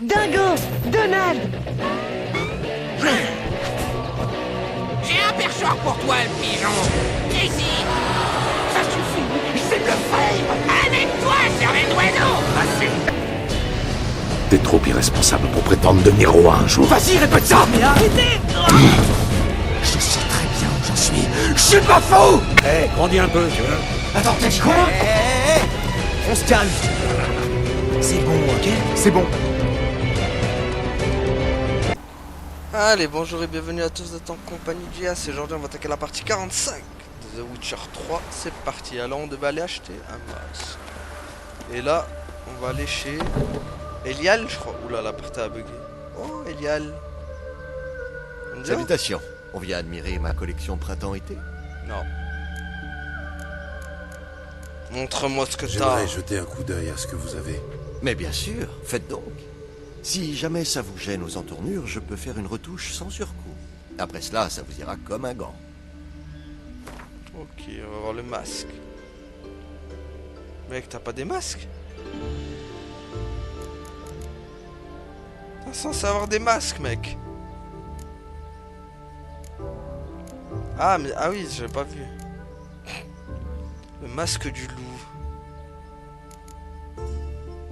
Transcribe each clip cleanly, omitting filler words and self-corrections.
Dingo! Donald! J'ai un perchoir pour toi, le pigeon. Ici. Ça suffit. C'est le frère. Avec toi, cervelle d'oiseau. T'es trop irresponsable pour prétendre devenir roi un jour. Vas-y, répète ça. Mais arrêtez! Je sais très bien où j'en suis. Je suis pas fou. Hé, grandis un peu, tu veux. Attends, t'as dit quoi? On se calme. C'est bon, ok? C'est bon. Allez, bonjour et bienvenue à tous, vous êtes en compagnie d'IAS et aujourd'hui on va attaquer la partie 45 de The Witcher 3. C'est parti, alors on devait aller acheter un masque. Et là, on va aller chez Elial, je crois. Oula, la partie a bugué. Oh, Elial. On dit Salutations, on vient admirer ma collection printemps-été. non. Montre-moi ce que t'as. J'aimerais jeter un coup d'œil à ce que vous avez. Mais bien sûr, faites donc. Si jamais ça vous gêne aux entournures, je peux faire une retouche sans surcoût. Après cela, ça vous ira comme un gant. Ok, on va voir le masque. Mec, t'as pas des masques? T'es censé avoir des masques, mec. Ah, mais ah oui, j'avais pas vu. Le masque du loup.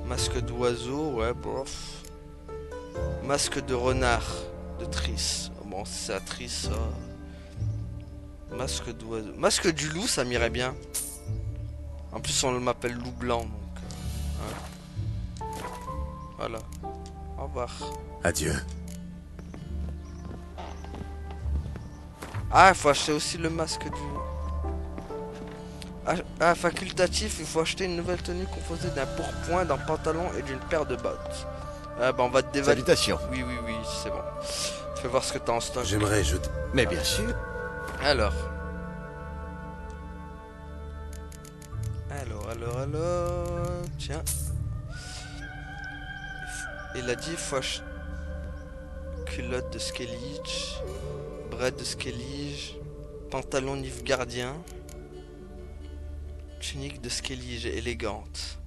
Masque d'oiseau, ouais, bof. Masque de renard, de Triss. Bon, c'est à Triss, ça. Masque d'oiseau. Masque du loup, ça m'irait bien. En plus, on m'appelle loup blanc, donc. Hein. Voilà. Au revoir. Adieu. Ah, il faut acheter aussi le masque du... Ah, facultatif, il faut acheter une nouvelle tenue composée d'un pourpoint, d'un pantalon et d'une paire de bottes. Ah bah on va te dévaler. Salutations. Oui, c'est bon. Fais voir ce que t'as en stock. J'aimerais jeter... Mais bien sûr. Alors, tiens. Il a dit il faut acheter... Culotte de Skellige, bret de Skellige, pantalon Nilfgaardien, tunique de Skellige élégante.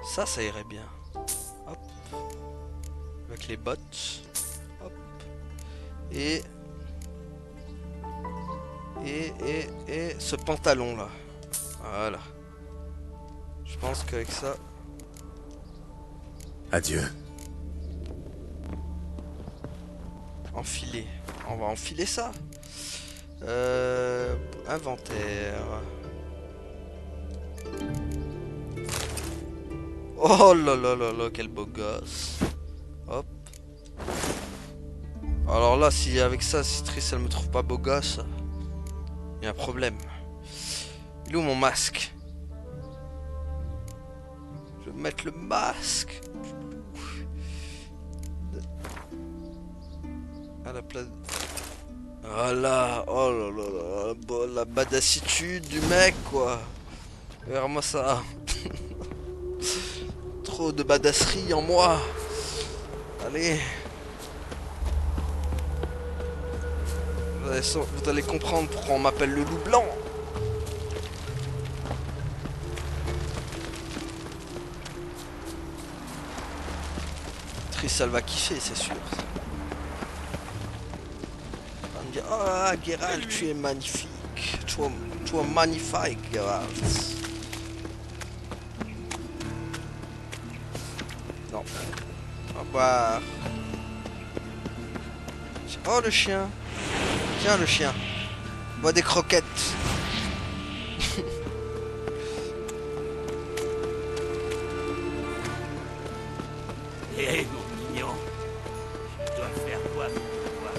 Ça irait bien. Hop. Avec les bottes. Hop. Et ce pantalon là. Voilà. Je pense qu'avec ça... Adieu. Enfiler. On va enfiler ça. Inventaire. Oh là là là là, quel beau gosse. Hop. Alors là, si avec ça, si Triss elle me trouve pas beau gosse, il y a un problème. Il est où mon masque? Je vais mettre le masque à la place. Voilà. Oh là là là, la badassitude du mec quoi. Regarde-moi ça. Trop de badasserie en moi. Allez. Vous allez comprendre pourquoi on m'appelle le loup blanc. Triss elle va kiffer, c'est sûr. Elle va me dire, ah Geralt, tu es magnifique. Tu es magnifique, Geralt. Non. Au revoir. Oh le chien. Tiens le chien. Bois des croquettes. Hé, mon mignon. Je dois faire quoi pour toi?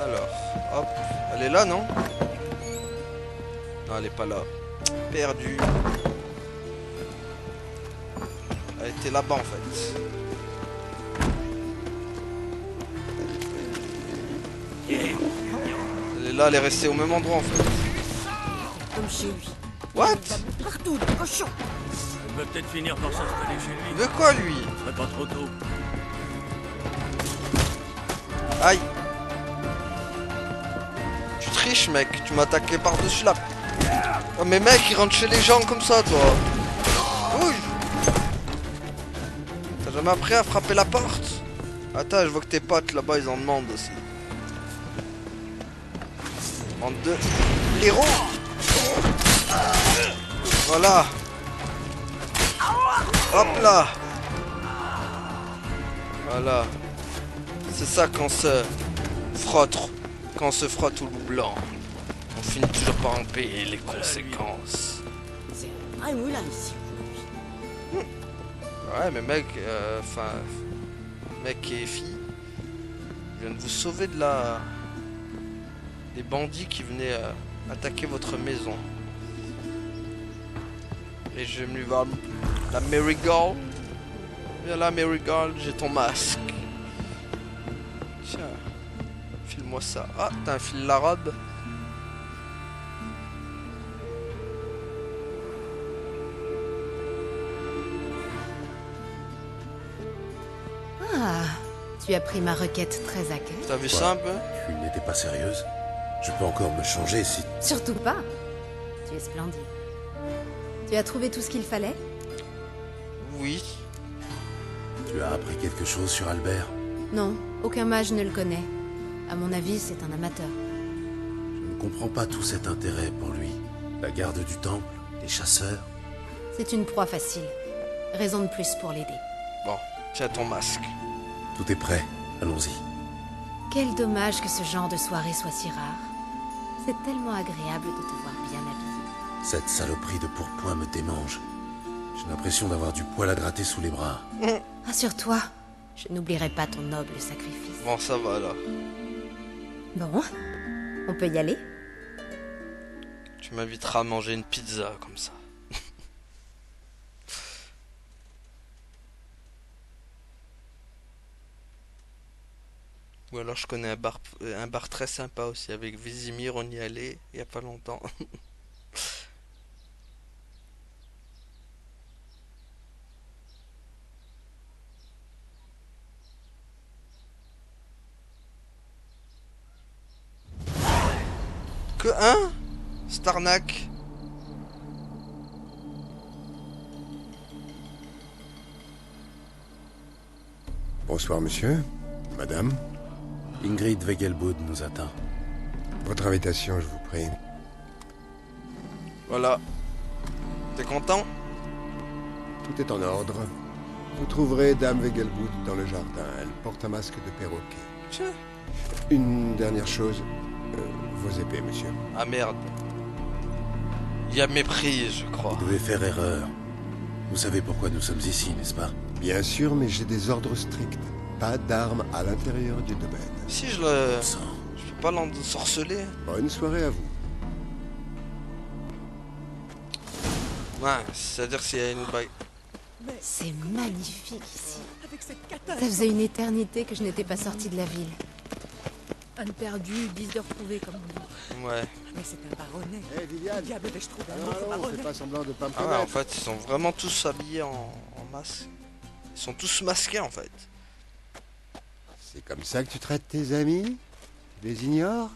Alors, hop. Elle est là, non? Non, elle est pas là. Perdue. Elle était là-bas, en fait. Elle est là, elle est restée au même endroit, en fait. Comme chez lui. What? Partout, des cochons. Il va peut-être finir par s'installer chez lui. De quoi, lui? Ce serait pas trop tôt. Aïe. Tu triches, mec. Tu m'as attaqué par-dessus là. Oh, mais mec, il rentre chez les gens comme ça, toi. Ouh. T'as jamais appris à frapper la porte? Attends, je vois que tes potes là-bas ils en demandent aussi. En deux. L'héros. Voilà. Hop là. Voilà. C'est ça qu'on se frotte. Quand on se frotte au loup blanc. On finit toujours par en payer les conséquences. C'est un vrai moulin ici. Ouais, mais mec, enfin, mec et fille, je viens de vous sauver de la... des bandits qui venaient attaquer votre maison. Et je vais me voir la Marigold. Viens là, Marigold, j'ai ton masque. Tiens, file-moi ça. Ah, t'as un fil la robe. Ah, tu as pris ma requête très à cœur. T'as vu ça un peu? Tu n'étais pas sérieuse? Je peux encore me changer si... Surtout pas. Tu es splendide. Tu as trouvé tout ce qu'il fallait? Oui. Tu as appris quelque chose sur Albert? Non, aucun mage ne le connaît. À mon avis, c'est un amateur. Je ne comprends pas tout cet intérêt pour lui. La garde du temple, les chasseurs... C'est une proie facile. Raison de plus pour l'aider. Bon, tiens ton masque. Tout est prêt, allons-y. Quel dommage que ce genre de soirée soit si rare. C'est tellement agréable de te voir bien habillé. Cette saloperie de pourpoint me démange. J'ai l'impression d'avoir du poil à gratter sous les bras. Rassure-toi, je n'oublierai pas ton noble sacrifice. Bon, ça va là. Bon, on peut y aller? Tu m'inviteras à manger une pizza comme ça. Ou alors je connais un bar très sympa aussi avec Vésimir, on y allait il y a pas longtemps. Que hein? Starnak. Bonsoir, monsieur. Madame. Ingrid Wegelbud nous attend. Votre invitation, je vous prie. Voilà. T'es content? Tout est en ordre. Vous trouverez Dame Wegelbud dans le jardin. Elle porte un masque de perroquet. Tiens. Une dernière chose. Vos épées, monsieur. Ah merde. Il y a méprise, je crois. Vous devez faire erreur. Vous savez pourquoi nous sommes ici, n'est-ce pas? Bien sûr, mais j'ai des ordres stricts. Pas d'armes à l'intérieur du domaine. Si je le... Sang. Je peux pas l'ensorceler. Bonne soirée à vous. Ouais, c'est-à-dire s'il y a une bague. C'est magnifique ici. Avec cette katana. Ça faisait une éternité que je n'étais pas sortie de la ville. Un perdu, 10 de retrouvé, comme on dit. Ouais. Mais c'est un baronnet. Hé, Viviane. Diable vais-je trouver un Non, autre non, baronnet? fais pas semblant de pas me Ah ouais, en connaître. fait, ils sont vraiment tous habillés en masque. Ils sont tous masqués, en fait. C'est comme ça que tu traites tes amis? Tu les ignores?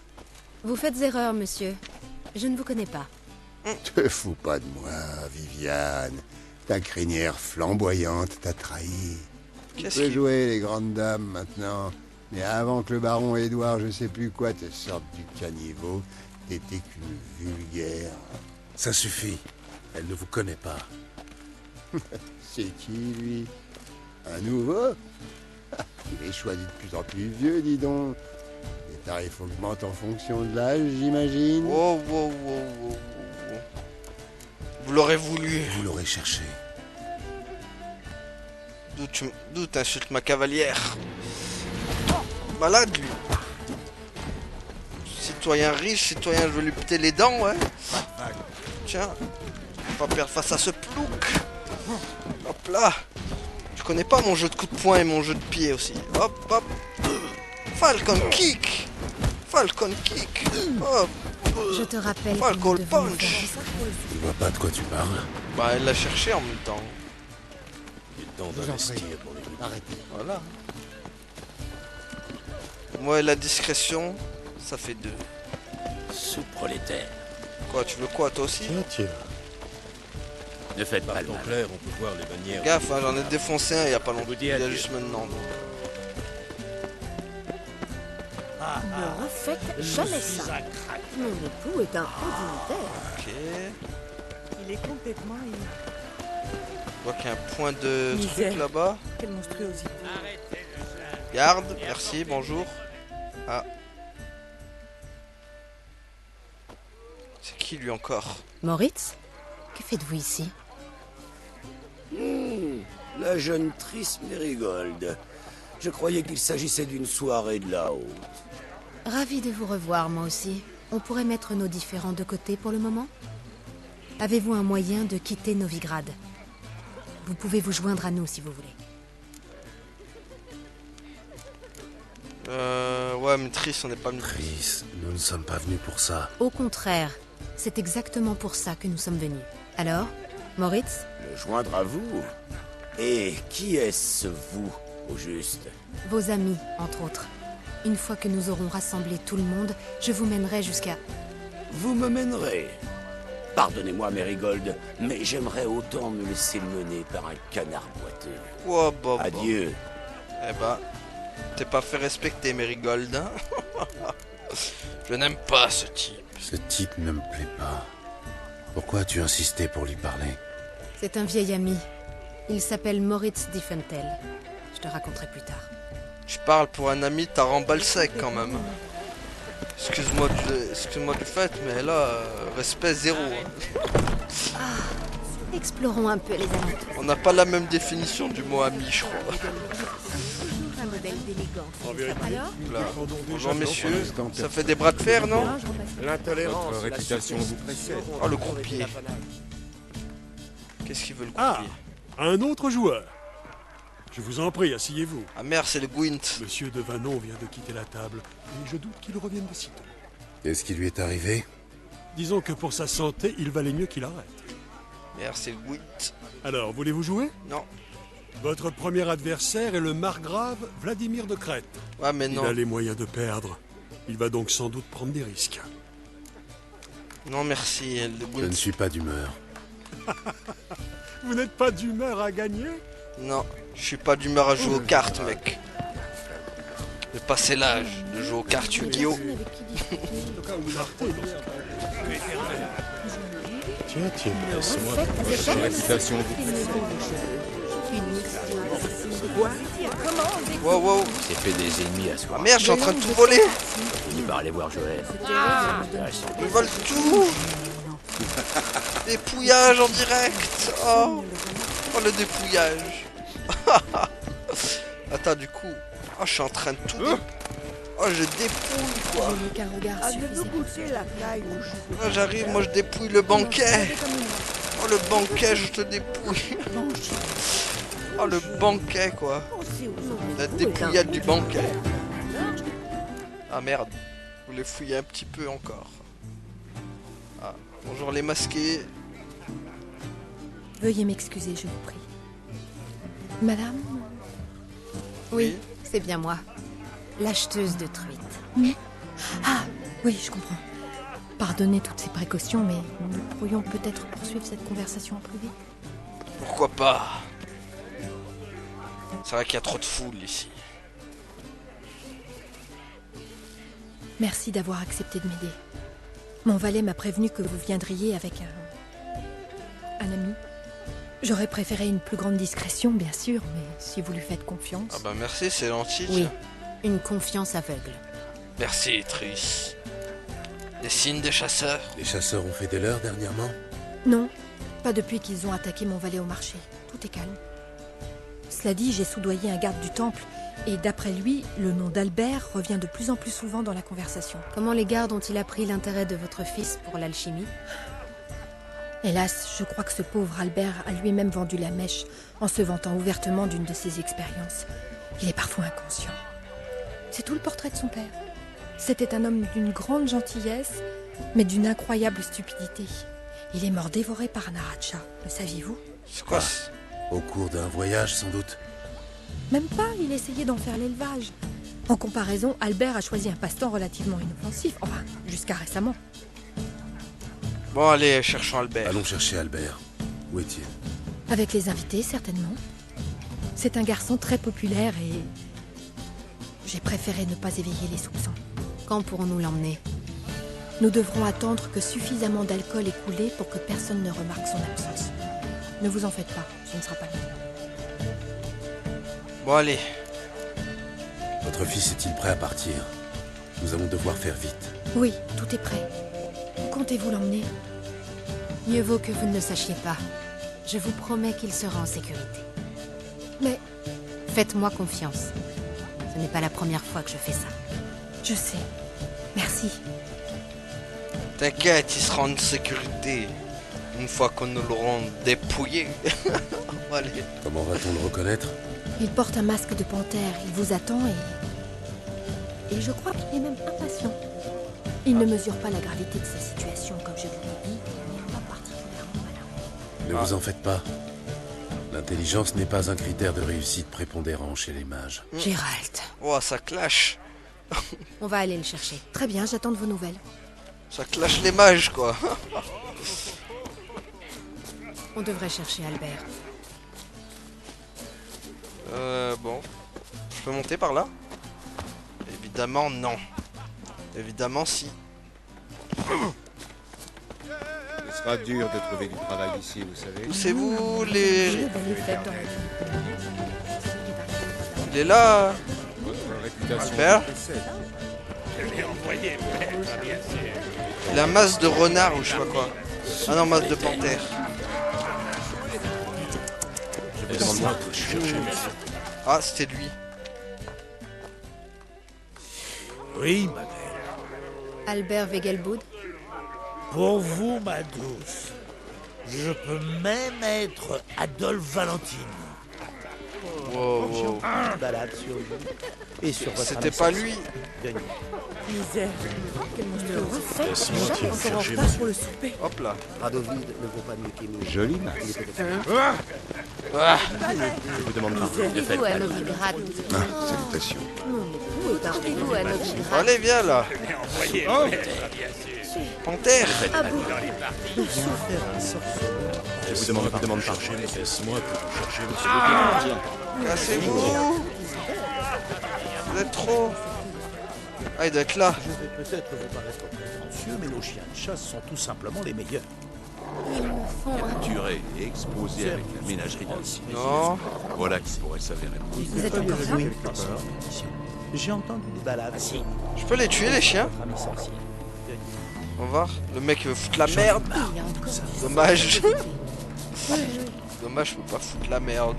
Vous faites erreur, monsieur. Je ne vous connais pas. Te fous pas de moi, Viviane. Ta crinière flamboyante t'a trahi. Tu Qu'est-ce peux qui... jouer les grandes dames maintenant. Mais avant que le baron Édouard, je sais plus quoi, te sorte du caniveau, t'étais qu'une vulgaire. Ça suffit. Elle ne vous connaît pas. C'est qui, lui? Un nouveau? Il est choisi de plus en plus vieux, dis donc. Les tarifs augmentent en fonction de l'âge, j'imagine. Wow, wow, wow, wow, wow. Vous l'aurez voulu. Vous l'aurez cherché. D'où t'insultes ma cavalière? Malade, lui. Citoyen riche, citoyen, je veux lui péter les dents, ouais. Tiens. Pas perdre face à ce plouc. Hop là. Tu connais pas mon jeu de coup de poing et mon jeu de pied aussi. Hop, hop. Falcon kick. Falcon kick. Hop. Je te rappelle Falcon que nous devons punch. faire ça. Je vois pas de quoi tu parles. Bah, elle l'a cherché en même temps. Il est temps Je vous en prie. d'investir pour les... Arrêtez. Voilà. Moi et la discrétion, ça fait 2. Sous-prolétaire. Quoi, tu veux quoi toi aussi? Tiens, tiens. Ne faites pas Par le temps mal. clair, on peut voir les bannières. Gaffe, hein, j'en ai défoncé un il y a pas longtemps. vous dis Il y a adieu. juste maintenant. donc. Ne refaites jamais ça. Mon époux est un haut dignitaire. Ok. Il est complètement... Je vois qu'il y a un point de Misère. truc là-bas. Quelle monstruosité. Garde, merci, bonjour. Ah. C'est qui lui encore? Moritz? Que faites-vous ici? La jeune Triss Merigold. Je croyais qu'il s'agissait d'une soirée de la haute. Ravi de vous revoir, moi aussi. On pourrait mettre nos différends de côté pour le moment? Avez-vous un moyen de quitter Novigrad? Vous pouvez vous joindre à nous si vous voulez. Ouais, mais Triss, on n'est pas venu. Triss, nous ne sommes pas venus pour ça. Au contraire, c'est exactement pour ça que nous sommes venus. Alors, Moritz? Me joindre à vous? Et qui est-ce vous, au juste? Vos amis, entre autres. Une fois que nous aurons rassemblé tout le monde, je vous mènerai jusqu'à... Vous me mènerez. Pardonnez-moi, Merigold, mais j'aimerais autant me laisser mener par un canard boiteux. Oh, bah, bah. Adieu. Eh bah, t'es pas fait respecter, Merigold, hein. Je n'aime pas ce type. Ce type ne me plaît pas. Pourquoi as-tu insisté pour lui parler? C'est un vieil ami. Il s'appelle Moritz Diefentel. Je te raconterai plus tard. Je parle pour un ami, t'as remballe sec quand même. Excuse-moi du fait, mais là, respect zéro. hein. Explorons un peu les alentours. On n'a pas la même définition du mot ami, je crois. Toujours un modèle d'élégance. Alors Là. Bonjour messieurs, ça fait des bras de fer, non? L'intolérance. Votre réputation vous précède. Oh, le croupier. Qu'est-ce qu'il veut, le Ah, croupier? un autre joueur. Je vous en prie, asseyez-vous. Ah merde, c'est le Gwent. Monsieur de Vanon vient de quitter la table, et je doute qu'il revienne de sitôt. Qu'est-ce qui lui est arrivé? Disons que pour sa santé, il valait mieux qu'il arrête. Merde, c'est le Gwent. Alors, voulez-vous jouer? Non. Votre premier adversaire est le margrave Vladimir de Crète. Ouais, mais non. Il a les moyens de perdre. Il va donc sans doute prendre des risques. Non, merci, le Je ne Gwent. suis pas d'humeur. Vous n'êtes pas d'humeur à gagner? Non, je suis pas d'humeur à jouer aux cartes, mec. J'ai passé l'âge de jouer aux cartes Yu-Gi-Oh! Tiens, laisse-moi. Votre réputation vous précède. Wow, wow. C'est fait des ennemis à soi. Ah merde, je suis en train de tout voler. Fini par aller voir Joël. Ils volent tout. Dépouillage en direct. Oh, oh le dépouillage. Attends, du coup. Oh, je suis en train de tout. Oh, je dépouille quoi. Je n'ai qu'un regard Avez-vous suffisait. goûté la taille Ah, j'arrive, moi je dépouille le banquet. Oh, le banquet, je te dépouille. Oh, le banquet quoi. La dépouillade du banquet. Ah merde. Vous les fouillez un petit peu encore. Ah, bonjour les masqués. Veuillez m'excuser, je vous prie. Madame? Oui, c'est bien moi. L'acheteuse de truites. Ah, oui, je comprends. Pardonnez toutes ces précautions, mais nous pourrions peut-être poursuivre cette conversation en privé. Pourquoi pas? C'est vrai qu'il y a trop de foule ici. Merci d'avoir accepté de m'aider. Mon valet m'a prévenu que vous viendriez avec un ami. J'aurais préféré une plus grande discrétion, bien sûr, mais si vous lui faites confiance... Ah bah merci, c'est gentil. Oui, tiens. une confiance aveugle. Merci, Triss. Des signes des chasseurs? Les chasseurs ont fait des leurs dernièrement? Non, pas depuis qu'ils ont attaqué mon valet au marché. Tout est calme. Cela dit, j'ai soudoyé un garde du temple, et d'après lui, le nom d'Albert revient de plus en plus souvent dans la conversation. Comment les gardes ont-ils appris l'intérêt de votre fils pour l'alchimie? Hélas, je crois que ce pauvre Albert a lui-même vendu la mèche en se vantant ouvertement d'une de ses expériences. Il est parfois inconscient. C'est tout le portrait de son père. C'était un homme d'une grande gentillesse, mais d'une incroyable stupidité. Il est mort dévoré par un aracha, le saviez-vous? C'est quoi? Au cours d'un voyage, sans doute. Même pas, il essayait d'en faire l'élevage. En comparaison, Albert a choisi un passe-temps relativement inoffensif, enfin, jusqu'à récemment. Bon allez, cherchons Albert. Allons chercher Albert. Où est-il? Avec les invités, certainement. C'est un garçon très populaire et... j'ai préféré ne pas éveiller les soupçons. Quand pourrons-nous l'emmener? Nous devrons attendre que suffisamment d'alcool ait coulé pour que personne ne remarque son absence. Ne vous en faites pas, ce ne sera pas long. Bon, allez. Votre fils est-il prêt à partir? Nous allons devoir faire vite. Oui, tout est prêt. Où comptez-vous l'emmener? Mieux vaut que vous ne le sachiez pas. Je vous promets qu'il sera en sécurité. Mais... faites-moi confiance. Ce n'est pas la première fois que je fais ça. Je sais. Merci. T'inquiète, il sera en sécurité. Une fois qu'on nous l'aurons dépouillé. Allez. Comment va-t-on le reconnaître? Il porte un masque de panthère, il vous attend et je crois qu'il est même impatient. Il ne mesure pas la gravité de sa situation, comme je vous l'ai dit, il n'est pas particulièrement malin. Ne vous en faites pas. L'intelligence n'est pas un critère de réussite prépondérant chez les mages. Gérald. Oh, ça clash. On va aller le chercher. Très bien, j'attends de vos nouvelles. Ça clash les mages, quoi. On devrait chercher Albert. Bon. Je peux monter par là? Évidemment, non. Évidemment, si. Ce sera dur de trouver du travail ici, vous savez. Où c'est vous, les... Il est là. Votre réputation. Albert. Je l'ai envoyé, mais bien sûr. Il a un masque de renard ou je sais pas quoi. Ah non, masque de panthère. Ah, c'était lui. Oui, ma belle. Albert Wegelbud. Pour vous, ma douce, je peux même être Adolphe Valentine. Wow, wow. Balade sur vous et sur votre C'était pas lui. Misère. Quel monstrueux. Laisse-moi Encore en retard pour le souper. Hop là. Radovid ne vaut pas mieux qu'Émile. Joli. Ah. Je vous demande pardon. Partez-vous à Novigrad. Salutations. Partez-vous à Novigrad. Allez, viens là. Envoyé, Oh. bien sûr. Panthère. Je vous demande pardon. Laisse-moi chercher monsieur Cassez-vous. Vous êtes trop. Ah, il doit être là. Je vais peut-être vous paraître prétentieux, mais nos chiens de chasse sont tout simplement les meilleurs. Capturé et exposé avec la ménagerie d'Alcine. Non. Voilà qui pourrait s'avérer. Vous êtes encore là? J'ai entendu des balades. Je peux les tuer, les chiens? On va voir. Le mec veut foutre la merde. Dommage. Dommage, je peux pas foutre la merde.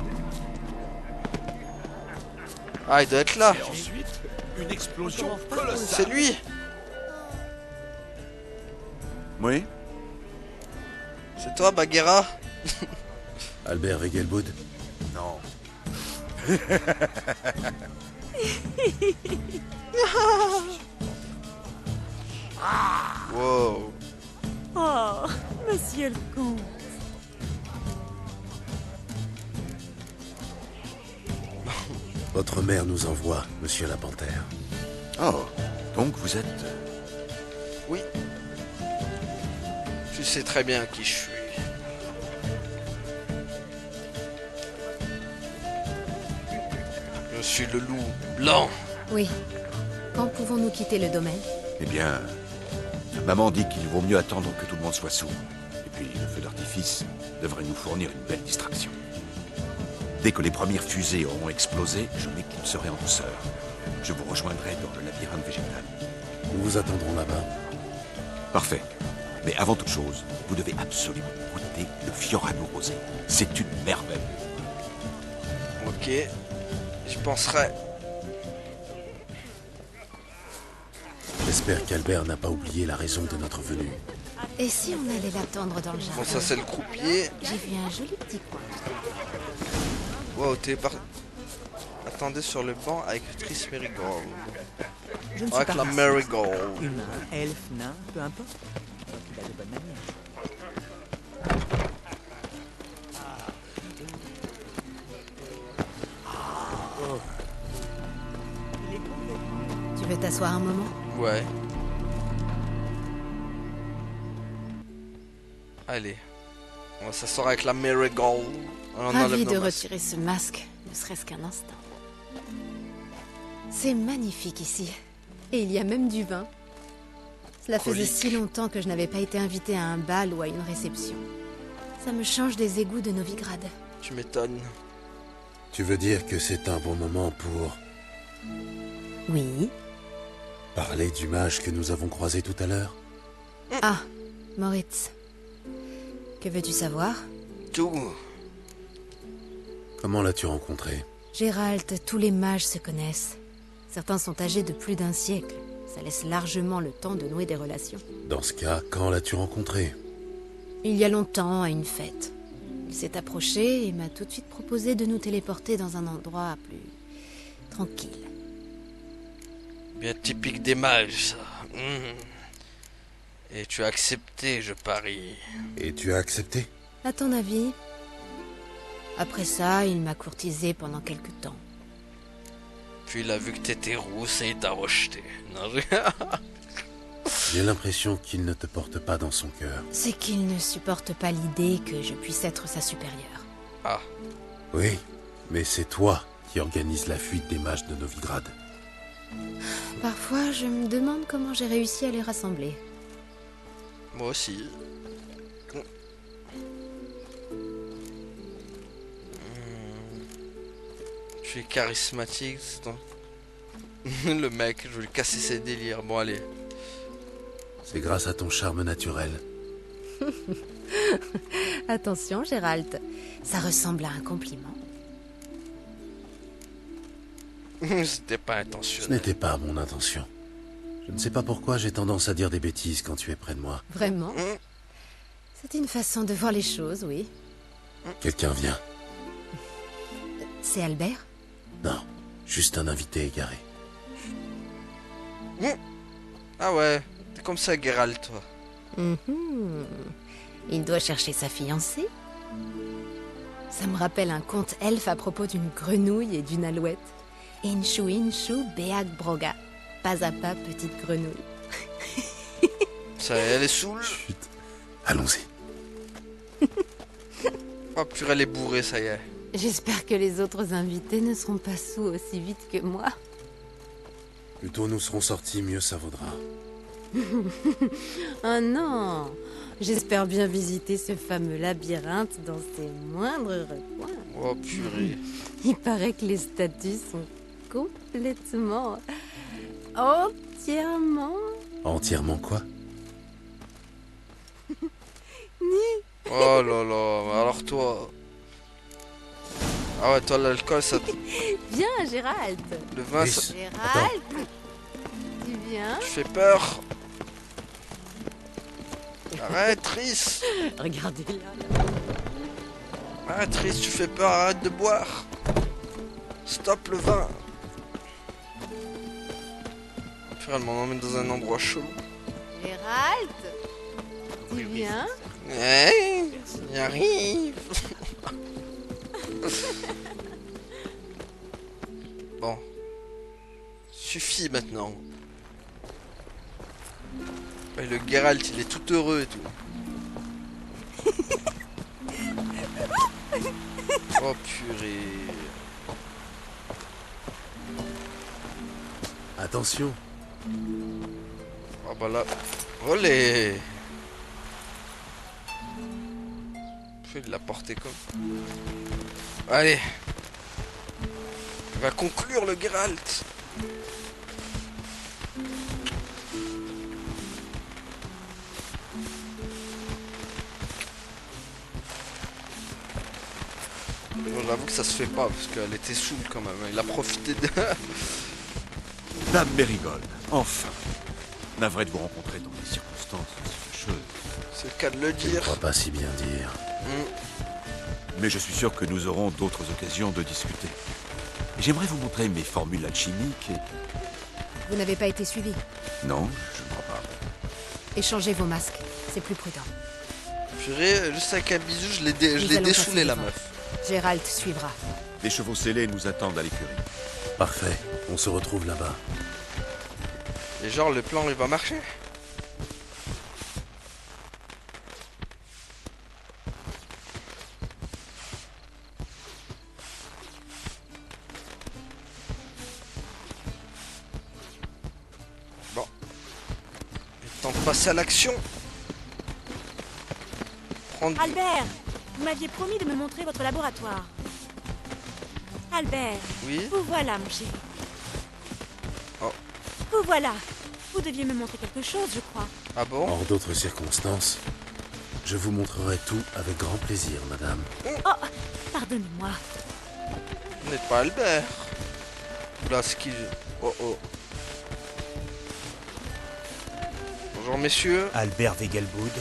Ah, il doit être là. Et ensuite, une explosion colossale. C'est lui. Oui. C'est toi, Bagheera. Albert Wegelbud? Non. Wow. Oh, monsieur le comte. Votre mère nous envoie, monsieur la panthère. Oh, donc vous êtes... Oui. Tu sais très bien qui je suis. Je suis le loup blanc. Oui. Quand pouvons-nous quitter le domaine? Eh bien, maman dit qu'il vaut mieux attendre que tout le monde soit sourd. Et puis, le feu d'artifice devrait nous fournir une belle distraction. Dès que les premières fusées auront explosé, je m'éclipserai en douceur. Je vous rejoindrai dans le labyrinthe végétal. Nous vous attendrons là-bas. Parfait. Mais avant toute chose, vous devez absolument goûter le Fiorano rosé. C'est une merveille. Ok. J'y penserai. J'espère qu'Albert n'a pas oublié la raison de notre venue. Et si on allait l'attendre dans le jardin? Bon, ça c'est le croupier. J'ai vu un joli petit coin. Wow, attendez sur le banc avec Triss Merigold. Je ne suis Avec pas la raciste. Merigold. Humain, elfe, nain, peu importe. Il a de bonnes manières. Tu veux t'asseoir un moment? Ouais. Allez. On va s'asseoir avec la Marigold. On Ravi enlève de nos masques. retirer ce masque, ne serait-ce qu'un instant. C'est magnifique ici. Et il y a même du vin. Cela faisait Colique. si longtemps que je n'avais pas été invitée à un bal ou à une réception. Ça me change des égouts de Novigrad. Tu m'étonnes. Tu veux dire que c'est un bon moment pour Oui. parler du mage que nous avons croisé tout à l'heure? Ah, Moritz. Que veux-tu savoir? Tout. Comment l'as-tu rencontré? Gérald, tous les mages se connaissent. Certains sont âgés de plus d'un siècle. Ça laisse largement le temps de nouer des relations. Dans ce cas, quand l'as-tu rencontré? Il y a longtemps, à une fête. Il s'est approché et m'a tout de suite proposé de nous téléporter dans un endroit plus tranquille. Bien typique des mages, ça. Et tu as accepté, je parie. Et tu as accepté? À ton avis? Après ça, il m'a courtisé pendant quelque temps. Puis il a vu que t'étais rousse et il t'a rejeté. Non, je... J'ai l'impression qu'il ne te porte pas dans son cœur. C'est qu'il ne supporte pas l'idée que je puisse être sa supérieure. Ah. Oui, mais c'est toi qui organise la fuite des mages de Novigrad. Parfois, je me demande comment j'ai réussi à les rassembler. Moi aussi. Je suis charismatique, c'est ton... Le mec, je vais lui casser ses délires. Bon, allez. C'est grâce à ton charme naturel. Attention, Gérald. Ça ressemble à un compliment. C'était pas Ce intentionnel. n'était pas mon intention. Je ne sais pas pourquoi j'ai tendance à dire des bêtises quand tu es près de moi. Vraiment? C'est une façon de voir les choses, oui. Quelqu'un vient. C'est Albert? Non, juste un invité égaré. Ah ouais, t'es comme ça, Geralt, toi. Il doit chercher sa fiancée. Ça me rappelle un conte elfe à propos d'une grenouille et d'une alouette. Inshu beag broga. Pas à pas, petite grenouille. Ça, elle est saoule. Chut. Allons-y. Oh purée, elle est bourrée, ça y est. J'espère que les autres invités ne seront pas sous aussi vite que moi. Plus tôt nous serons sortis, mieux ça vaudra. Oh non! J'espère bien visiter ce fameux labyrinthe dans ses moindres recoins. Oh purée. Il paraît que les statues sont complètement... entièrement... Entièrement quoi? nues. Oh là là, alors toi... Ah ouais, toi l'alcool, ça... Viens, Gérald. Le vin, Oui, ça... Gérald, tu viens? Tu fais peur. Arrête, Triss. Regardez-la. Arrête, Triss, tu fais peur, arrête de boire. Stop le vin. Elle m'en emmène dans un endroit chaud. Gérald, tu viens? Hey, y arrive. Bon. Suffit maintenant. Et le Geralt, il est tout heureux et tout. Oh purée. Attention. Oh bah là. Olé. Il l'a porté comme. Allez. Il va conclure le Geralt. Bon, j'avoue que ça se fait pas parce qu'elle était saoule quand même. Il a profité de. Dame Marigold, enfin. Navré de vous rencontrer dans des circonstances aussi fâcheuses. C'est le cas de le Je ne dire. crois pas si bien dire. Mais je suis sûr que nous aurons d'autres occasions de discuter. J'aimerais vous montrer mes formules alchimiques et... Vous n'avez pas été suivi. Non, je ne crois pas. Échangez vos masques, c'est plus prudent. Purée, juste avec un bisou, je l'ai Nous allons dessoulé passer la devant. meuf. Gérald suivra. Des chevaux scellés nous attendent à l'écurie. Parfait, on se retrouve là-bas. Et genre, le plan, il va marcher. Temps de passer à l'action. Prendre... Albert, vous m'aviez promis de me montrer votre laboratoire. Albert, oui. Vous voilà, mon chéri. Oh. Vous voilà. Vous deviez me montrer quelque chose, je crois. Ah bon? Hors d'autres circonstances, je vous montrerai tout avec grand plaisir, madame. Oh, pardonnez-moi. Vous n'êtes pas Albert. Là, ce qu'il... Oh oh. Bonjour, messieurs. Albert Wegelboud.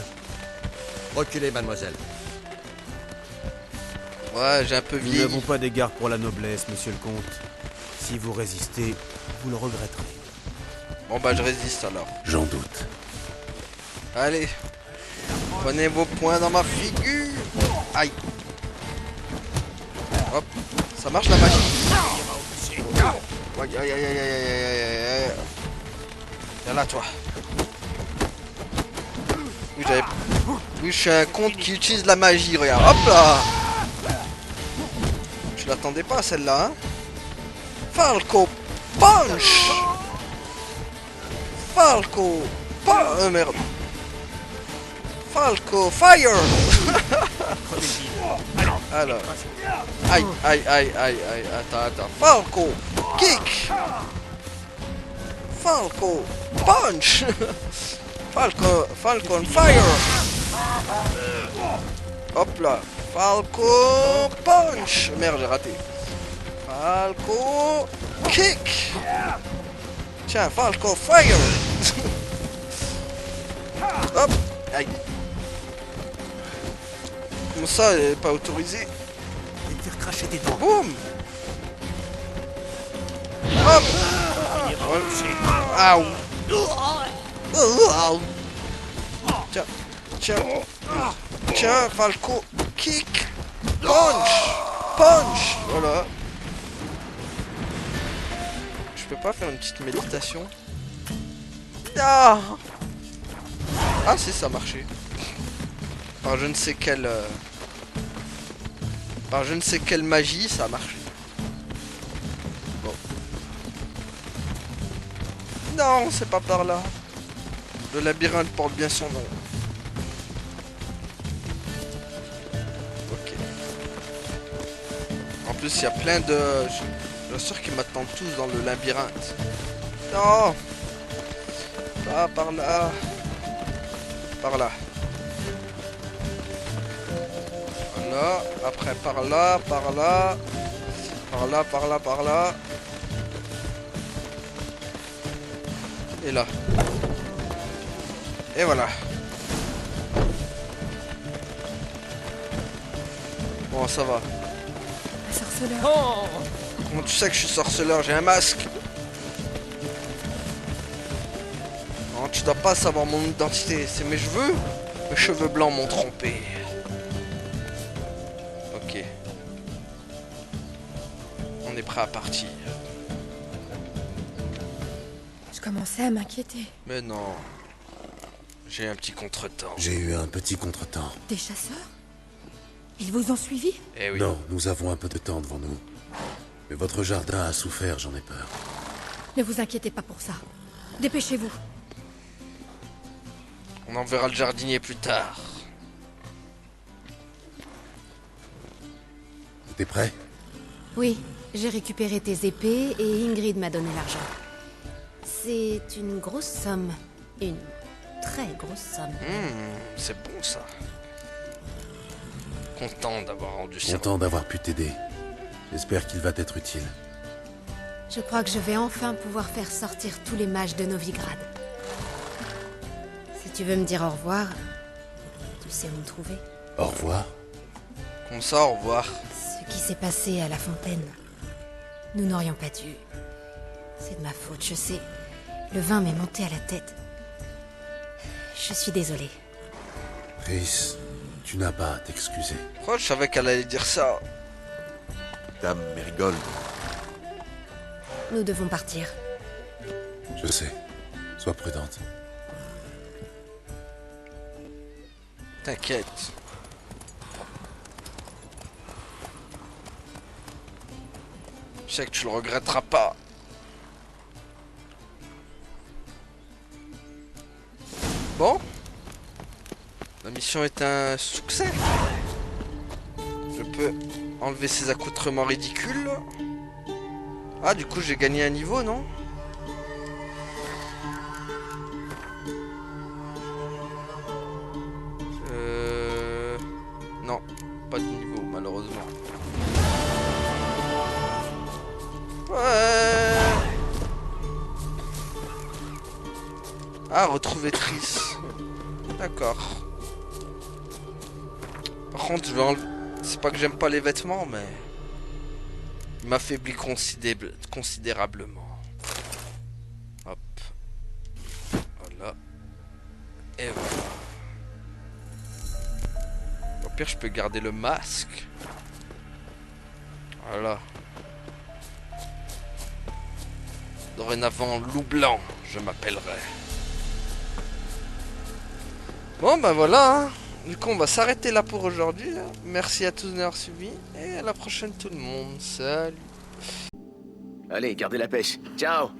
Reculez, mademoiselle. Ouais, j'ai un peu Nous vieilli. n'avons pas d'égard pour la noblesse, monsieur le comte. Si vous résistez, vous le regretterez. Bon bah je résiste alors. J'en doute. Allez. Prenez vos poings dans ma figure. Aïe. Hop. Ça marche la magie. Aïe aïe aïe aïe aïe aïe aïe. Viens là toi. Oui, oui, je suis un comte qui utilise la magie, regarde. Hop là. Je l'attendais pas celle-là, hein. Falco Punch. Falco merde. Falco Fire. Alors. Aïe, aïe, aïe, aïe, aïe. Attends. Falco Kick. Falco Punch. Falcon Fire. Hop là. Falco Punch. Merde, j'ai raté. Falco Kick. Tiens, Falco Fire. Hop. Aïe. Comment ça, elle est pas autorisée? Et te faire cracher tes dents. Boum. Hop. Aouh. Tiens, Falco Kick. Punch. Voilà. Je peux pas faire une petite méditation? Ah si, ça a marché. Par je ne sais quelle... Par je ne sais quelle magie, ça a marché. Bon. Non, c'est pas par là. Le labyrinthe porte bien son nom. Ok. En plus, il y a plein de... Bien sûr qu'ils m'attendent tous dans le labyrinthe. Non. Pas par là. Par là. Voilà. Après par là, par là. Par là, par là, par là. Et là. Et voilà. Bon, ça va. Sorceleur. Oh, comment tu sais que je suis sorceleur? J'ai un masque. Non, tu dois pas savoir mon identité. C'est mes cheveux. Mes cheveux blancs m'ont trompé. Ok. On est prêt à partir. Je commençais à m'inquiéter. Mais non. J'ai un petit contretemps. J'ai eu un petit contretemps. Des chasseurs? Ils vous ont suivi? Eh oui. Non, nous avons un peu de temps devant nous. Mais votre jardin a souffert, j'en ai peur. Ne vous inquiétez pas pour ça. Dépêchez-vous. On enverra le jardinier plus tard. T'es prêt? Oui, j'ai récupéré tes épées et Ingrid m'a donné l'argent. C'est une grosse somme. Une très grosse somme. C'est bon ça. Content d'avoir rendu ça. Content d'avoir pu t'aider. J'espère qu'il va t'être utile. Je crois que je vais enfin pouvoir faire sortir tous les mages de Novigrad. Si tu veux me dire au revoir, tu sais où me trouver. Au revoir. Comme ça, au revoir. Ce qui s'est passé à la fontaine, nous n'aurions pas dû. C'est de ma faute, je sais. Le vin m'est monté à la tête. Je suis désolée. Chris, tu n'as pas à t'excuser. Pourquoi je savais qu'elle allait dire ça? Dame Mérigold. Nous devons partir. Je sais. Sois prudente. T'inquiète. Je sais que tu le regretteras pas. Bon. La mission est un succès. Je peux enlever ces accoutrements ridicules. Ah, du coup, j'ai gagné un niveau, non? Non, pas de niveau, malheureusement. Ouais. Ah, retrouver Triss. D'accord. Par contre, je vais enlever... C'est pas que j'aime pas les vêtements, mais... Il m'affaiblit considérablement. Hop. Voilà. Et voilà. Au pire, je peux garder le masque. Voilà. Dorénavant, Loup Blanc, je m'appellerai. Bon, bah voilà. Hein. Du coup, on va s'arrêter là pour aujourd'hui. Merci à tous d'avoir suivi. Et à la prochaine tout le monde. Salut. Allez, gardez la pêche. Ciao.